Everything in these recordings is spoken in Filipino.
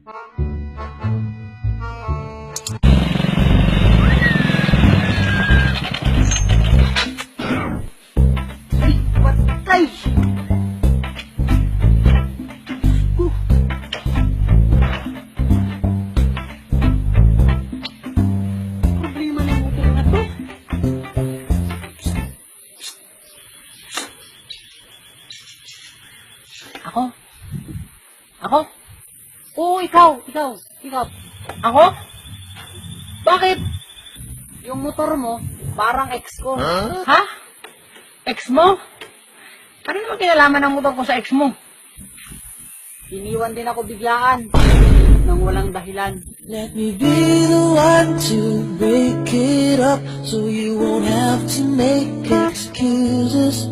Patay! Problema ng motor na to. Ako? Ako? Oo, ikaw. Ako? Bakit? Yung motor mo, parang ex ko. Ha? Ex mo? Ano naman kinalaman ng motor ko sa ex mo? Iniwan din ako biglaan nang walang dahilan. Let me be the one to break it up so you won't have to make excuses.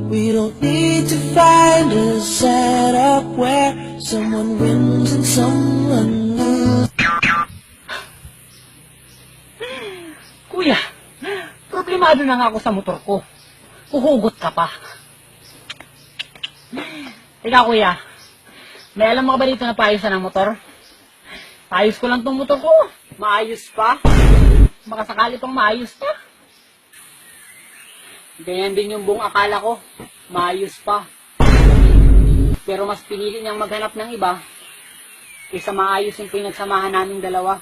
We don't need to find a setup where someone wins and someone loses. Kuya, problemado na nga ako sa motor ko. Uhugot ka pa. Ikaw, kuya, may alam mo ka ba dito na paayusan ng motor? Paayos ko lang tong motor ko. Maayos pa. Baka sakali pang maayos pa. Ganyan din yung buong akala ko. Maayos pa. Pero mas pinili niyang maghanap ng iba kaysa maayos yung pinagsamahan naming dalawa.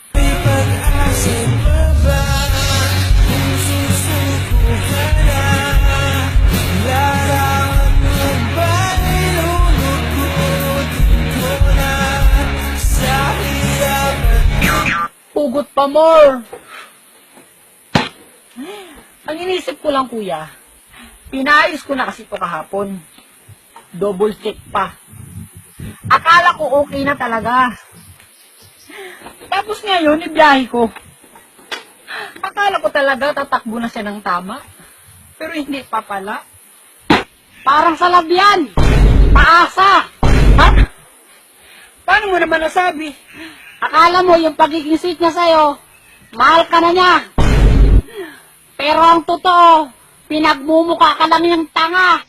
Hugot pa more! Ang inisip ko lang, kuya, pinayos ko na kasi ito kahapon. Double check pa. Akala ko okay na talaga. Tapos ngayon, ibiyahe ko. Akala ko talaga tatakbo na siya ng tama. Pero hindi pa pala. Parang sa labyan. Paasa. Ha? Paano mo naman nasabi? Akala mo yung pagiging sweet niya sa'yo, mahal ka na niya. Pero ang totoo, pinagmumukha ka lang yung tanga.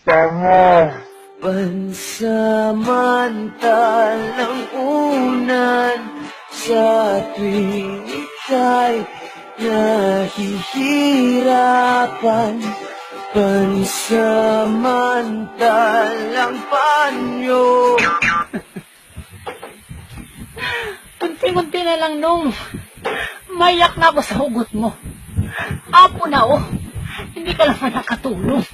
Pansamantalang unan sa tuwing ika'y nahihirapan. Pansamantalang panyo. Kunti-kunti na lang nung mayak na ako sa hugot mo. Apo na oh, hindi ka lang nakatulong.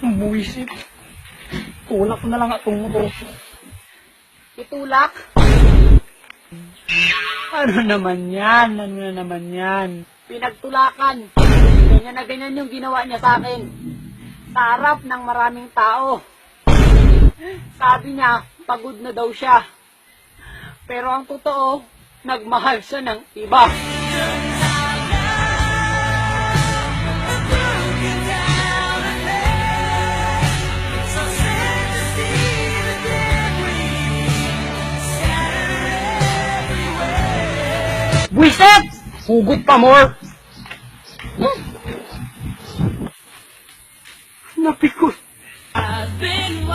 Buwisit. Tulak na lang atong motor. Itulak? Ano naman yan? Pinagtulakan. Ganyan na ganyan yung ginawa niya sa akin. Sa harap ng maraming tao. Sabi niya, pagod na daw siya. Pero ang totoo, nagmahal siya ng iba. Buisit! Hugot pa more! Napikot! I've been